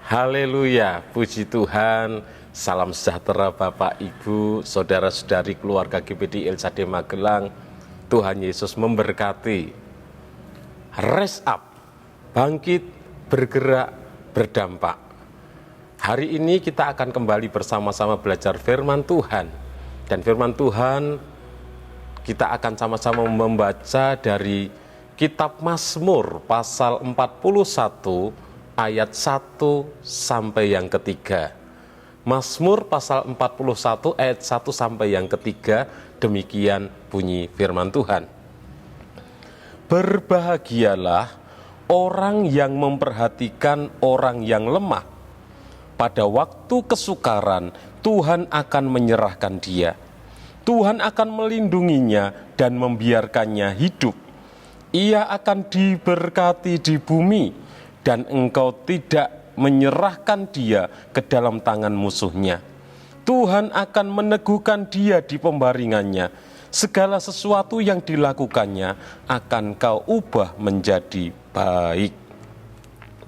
Haleluya, puji Tuhan, salam sejahtera Bapak, Ibu, saudara-saudari keluarga GPD LCD Magelang. Tuhan Yesus memberkati. Rise up, bangkit, bergerak, berdampak. Hari ini kita akan kembali bersama-sama belajar firman Tuhan. Dan firman Tuhan kita akan sama-sama membaca dari Kitab Mazmur pasal 41 ayat 1 sampai yang ketiga. Mazmur pasal 41 ayat 1 sampai yang ketiga, demikian bunyi firman Tuhan. Berbahagialah orang yang memperhatikan orang yang lemah. Pada waktu kesukaran, Tuhan akan menyerahkan dia. Tuhan akan melindunginya dan membiarkannya hidup. Ia akan diberkati di bumi, dan engkau tidak menyerahkan dia ke dalam tangan musuhnya. Tuhan akan meneguhkan dia di pembaringannya. Segala sesuatu yang dilakukannya akan kau ubah menjadi baik.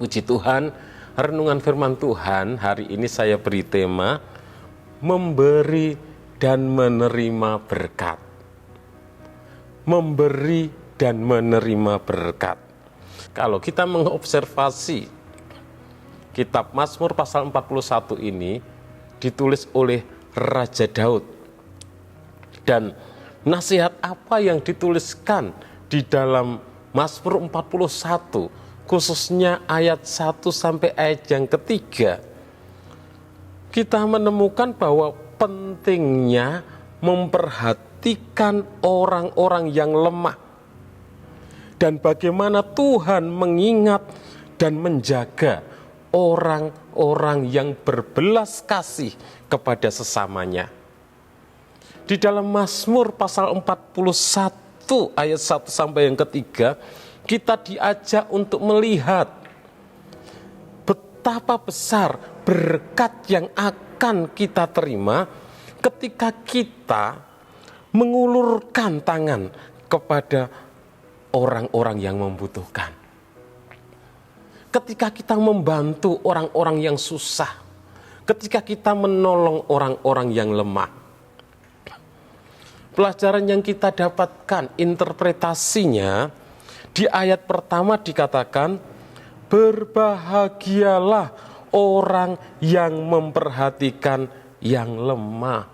Puji Tuhan, renungan firman Tuhan hari ini saya beri tema memberi dan menerima berkat. Memberi dan menerima berkat. Kalau kita mengobservasi Kitab Mazmur pasal 41 ini ditulis oleh Raja Daud. Dan nasihat apa yang dituliskan di dalam Mazmur 41, khususnya ayat 1 sampai ayat yang ketiga, kita menemukan bahwa pentingnya memperhatikan orang-orang yang lemah. Dan bagaimana Tuhan mengingat dan menjaga orang-orang yang berbelas kasih kepada sesamanya. Di dalam Mazmur pasal 41 ayat 1 sampai yang ketiga, kita diajak untuk melihat betapa besar berkat yang akan kita terima ketika kita mengulurkan tangan kepada orang-orang yang membutuhkan. Ketika kita membantu orang-orang yang susah, ketika kita menolong orang-orang yang lemah. Pelajaran yang kita dapatkan, interpretasinya, di ayat pertama dikatakan, berbahagialah orang yang memperhatikan yang lemah.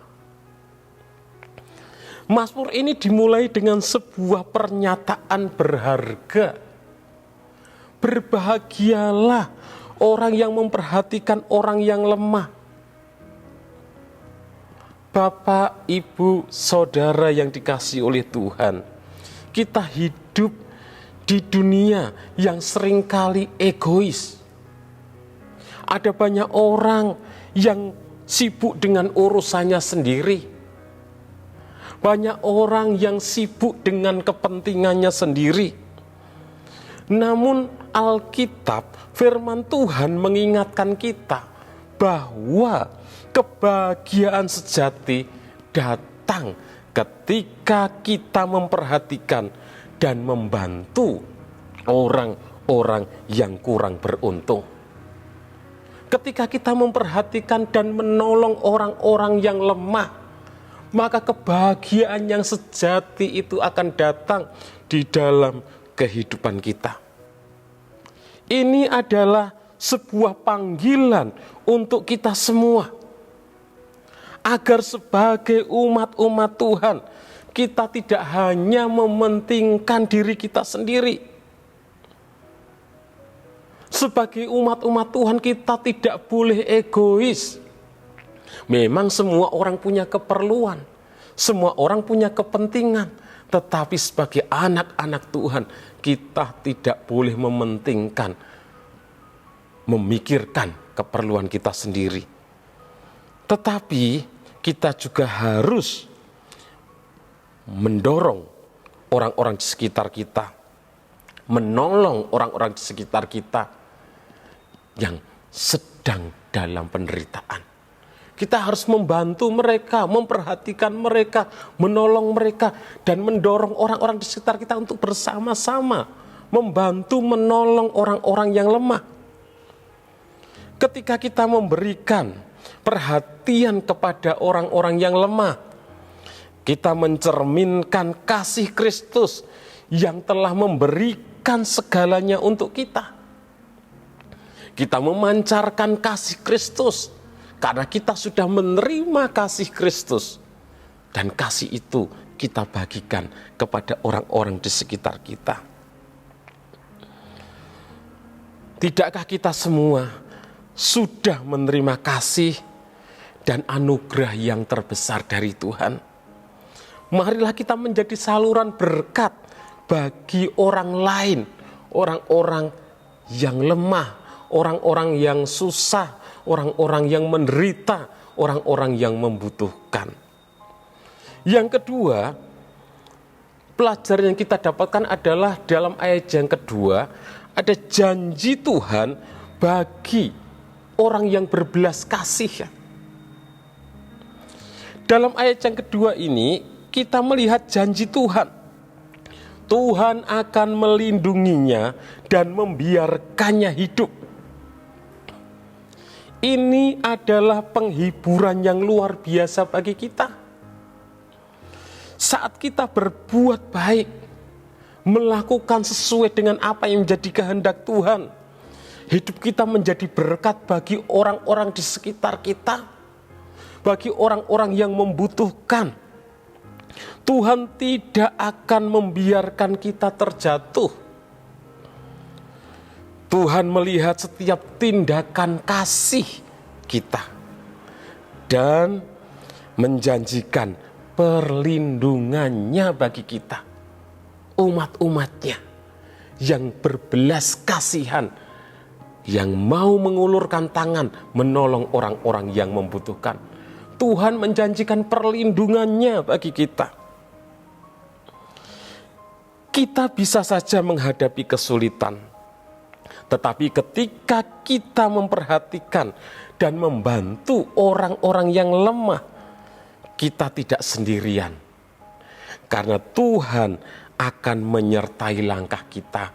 Mazmur ini dimulai dengan sebuah pernyataan berharga. Berbahagialah orang yang memperhatikan orang yang lemah. Bapak, Ibu, Saudara yang dikasihi oleh Tuhan, kita hidup di dunia yang seringkali egois. Ada banyak orang yang sibuk dengan urusannya sendiri. Banyak orang yang sibuk dengan kepentingannya sendiri. Namun Alkitab, firman Tuhan mengingatkan kita bahwa kebahagiaan sejati datang ketika kita memperhatikan dan membantu orang-orang yang kurang beruntung. Ketika kita memperhatikan dan menolong orang-orang yang lemah, maka kebahagiaan yang sejati itu akan datang di dalam kehidupan kita. Ini adalah sebuah panggilan untuk kita semua. Agar sebagai umat-umat Tuhan, kita tidak hanya mementingkan diri kita sendiri. Sebagai umat-umat Tuhan, kita tidak boleh egois. Memang semua orang punya keperluan, semua orang punya kepentingan, tetapi sebagai anak-anak Tuhan, kita tidak boleh mementingkan, memikirkan keperluan kita sendiri. Tetapi kita juga harus mendorong orang-orang di sekitar kita, menolong orang-orang di sekitar kita yang sedang dalam penderitaan. Kita harus membantu mereka, memperhatikan mereka, menolong mereka, dan mendorong orang-orang di sekitar kita untuk bersama-sama membantu menolong orang-orang yang lemah. Ketika kita memberikan perhatian kepada orang-orang yang lemah, kita mencerminkan kasih Kristus yang telah memberikan segalanya untuk kita. Kita memancarkan kasih Kristus karena kita sudah menerima kasih Kristus. Dan kasih itu kita bagikan kepada orang-orang di sekitar kita. Tidakkah kita semua sudah menerima kasih dan anugerah yang terbesar dari Tuhan? Marilah kita menjadi saluran berkat bagi orang lain, orang-orang yang lemah, orang-orang yang susah, orang-orang yang menderita, orang-orang yang membutuhkan. Yang kedua, pelajaran yang kita dapatkan adalah dalam ayat yang kedua, ada janji Tuhan bagi orang yang berbelas kasih. Dalam ayat yang kedua ini, kita melihat janji Tuhan. Tuhan akan melindunginya dan membiarkannya hidup. Ini adalah penghiburan yang luar biasa bagi kita. Saat kita berbuat baik, melakukan sesuai dengan apa yang menjadi kehendak Tuhan, hidup kita menjadi berkat bagi orang-orang di sekitar kita, bagi orang-orang yang membutuhkan. Tuhan tidak akan membiarkan kita terjatuh. Tuhan melihat setiap tindakan kasih kita dan menjanjikan perlindungannya bagi kita, umat-umatnya yang berbelas kasihan, yang mau mengulurkan tangan menolong orang-orang yang membutuhkan. Tuhan menjanjikan perlindungannya bagi kita. Kita bisa saja menghadapi kesulitan, tetapi ketika kita memperhatikan dan membantu orang-orang yang lemah, kita tidak sendirian. Karena Tuhan akan menyertai langkah kita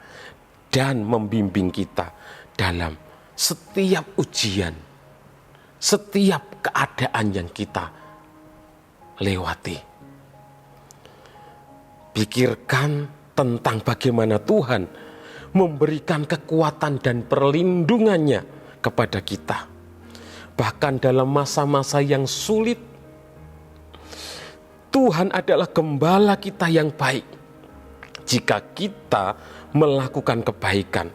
dan membimbing kita dalam setiap ujian, setiap keadaan yang kita lewati. Pikirkan tentang bagaimana Tuhan memberikan kekuatan dan perlindungannya kepada kita. Bahkan dalam masa-masa yang sulit, Tuhan adalah gembala kita yang baik. Jika kita melakukan kebaikan,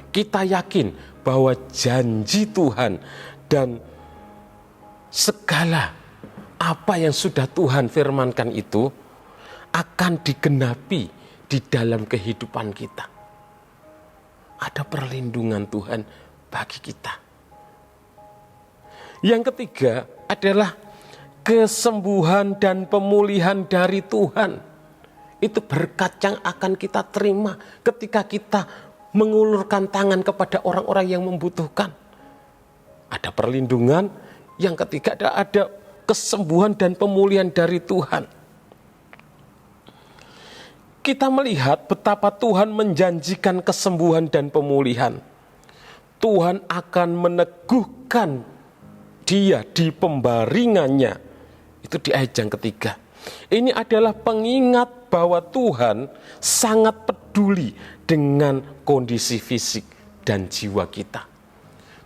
kita yakin bahwa janji Tuhan dan segala apa yang sudah Tuhan firmankan itu akan digenapi di dalam kehidupan kita. Ada perlindungan Tuhan bagi kita. Yang ketiga adalah kesembuhan dan pemulihan dari Tuhan. Itu berkat yang akan kita terima ketika kita mengulurkan tangan kepada orang-orang yang membutuhkan. Ada perlindungan. Yang ketiga ada kesembuhan dan pemulihan dari Tuhan. Kita melihat betapa Tuhan menjanjikan kesembuhan dan pemulihan. Tuhan akan meneguhkan dia di pembaringannya. Itu di ayat yang ketiga. Ini adalah pengingat bahwa Tuhan sangat peduli dengan kondisi fisik dan jiwa kita.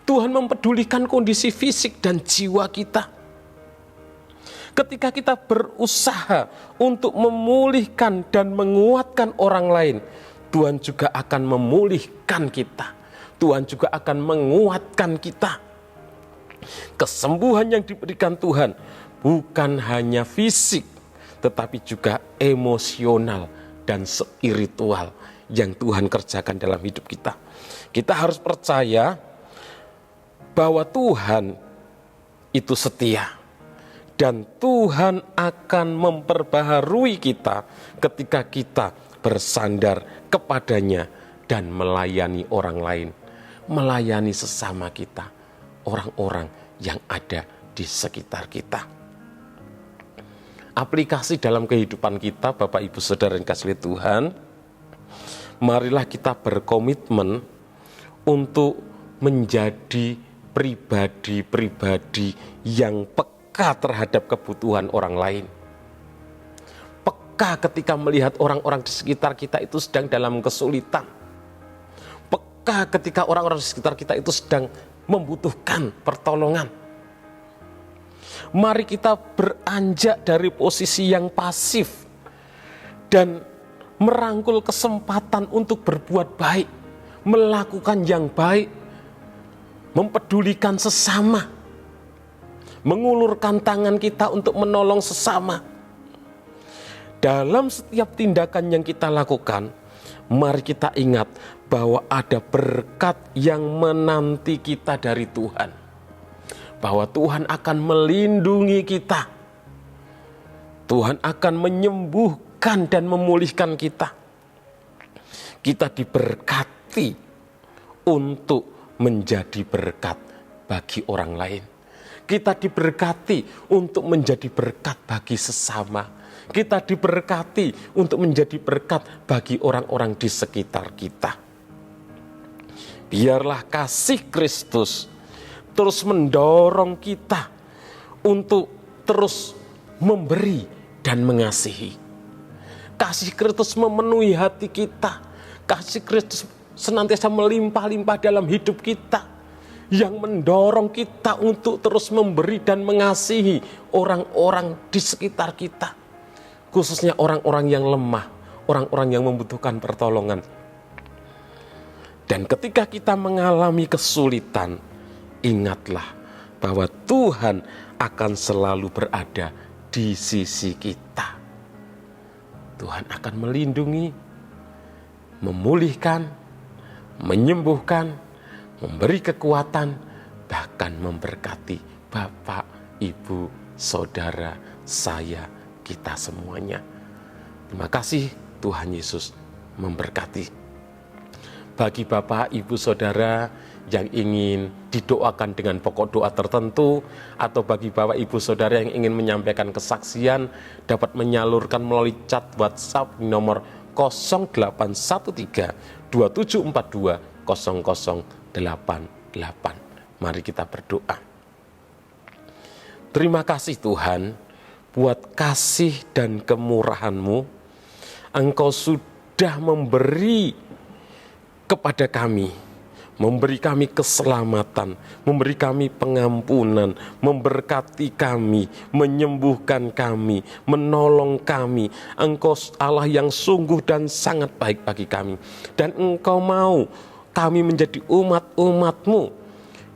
Tuhan mempedulikan kondisi fisik dan jiwa kita. Ketika kita berusaha untuk memulihkan dan menguatkan orang lain, Tuhan juga akan memulihkan kita. Tuhan juga akan menguatkan kita. Kesembuhan yang diberikan Tuhan bukan hanya fisik, tetapi juga emosional dan spiritual yang Tuhan kerjakan dalam hidup kita. Kita harus percaya bahwa Tuhan itu setia. Dan Tuhan akan memperbaharui kita ketika kita bersandar kepadanya dan melayani orang lain. Melayani sesama kita, orang-orang yang ada di sekitar kita. Aplikasi dalam kehidupan kita, Bapak Ibu Saudara yang kasih Tuhan, marilah kita berkomitmen untuk menjadi pribadi-pribadi yang peka terhadap kebutuhan orang lain. Peka ketika melihat orang-orang di sekitar kita itu sedang dalam kesulitan. Peka ketika orang-orang di sekitar kita itu sedang membutuhkan pertolongan. Mari kita beranjak dari posisi yang pasif dan merangkul kesempatan untuk berbuat baik, melakukan yang baik, mempedulikan sesama, mengulurkan tangan kita untuk menolong sesama. Dalam setiap tindakan yang kita lakukan, mari kita ingat bahwa ada berkat yang menanti kita dari Tuhan. Bahwa Tuhan akan melindungi kita. Tuhan akan menyembuhkan dan memulihkan kita. Kita diberkati untuk menjadi berkat bagi orang lain. Kita diberkati untuk menjadi berkat bagi sesama. Kita diberkati untuk menjadi berkat bagi orang-orang di sekitar kita. Biarlah kasih Kristus terus mendorong kita untuk terus memberi dan mengasihi. Kasih Kristus memenuhi hati kita. Kasih Kristus senantiasa melimpah-limpah dalam hidup kita, yang mendorong kita untuk terus memberi dan mengasihi orang-orang di sekitar kita, khususnya orang-orang yang lemah, orang-orang yang membutuhkan pertolongan. Dan ketika kita mengalami kesulitan, ingatlah bahwa Tuhan akan selalu berada di sisi kita. Tuhan akan melindungi, memulihkan, menyembuhkan, memberi kekuatan, bahkan memberkati Bapak, Ibu, Saudara, saya, kita semuanya. Terima kasih, Tuhan Yesus memberkati. Bagi Bapak, Ibu, Saudara yang ingin didoakan dengan pokok doa tertentu, atau bagi Bapak, Ibu, Saudara yang ingin menyampaikan kesaksian, dapat menyalurkan melalui chat WhatsApp nomor 0813 2742 0088. Mari kita berdoa. Terima kasih Tuhan, buat kasih dan kemurahan-Mu, Engkau sudah memberi kepada kami, memberi kami keselamatan, memberi kami pengampunan, memberkati kami, menyembuhkan kami, menolong kami. Engkau Allah yang sungguh dan sangat baik bagi kami. Dan Engkau mau kami menjadi umat-umat-Mu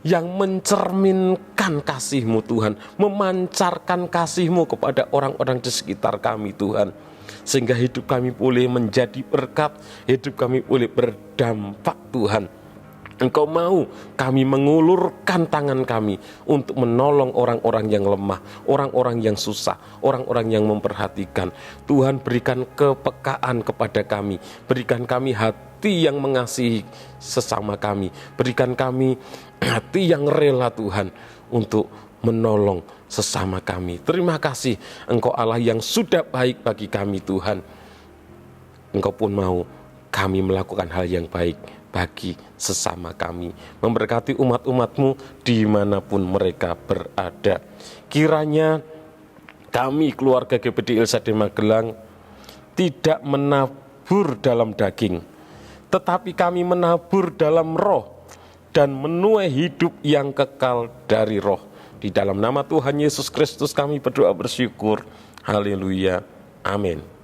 yang mencerminkan kasih-Mu Tuhan, memancarkan kasih-Mu kepada orang-orang di sekitar kami Tuhan. Sehingga hidup kami boleh menjadi berkat, hidup kami boleh berdampak Tuhan. Engkau mau kami mengulurkan tangan kami untuk menolong orang-orang yang lemah, orang-orang yang susah, orang-orang yang memperhatikan. Tuhan, berikan kepekaan kepada kami, berikan kami hati yang mengasihi sesama kami, berikan kami hati yang rela Tuhan untuk menolong sesama kami. Terima kasih, Engkau Allah yang sudah baik bagi kami Tuhan. Engkau pun mau kami melakukan hal yang baik bagi sesama kami, memberkati umat-umat-Mu dimanapun mereka berada. Kiranya kami keluarga GBD Ilsade Magelang tidak menabur dalam daging, tetapi kami menabur dalam roh dan menuai hidup yang kekal dari roh. Di dalam nama Tuhan Yesus Kristus kami berdoa bersyukur. Haleluya. Amin.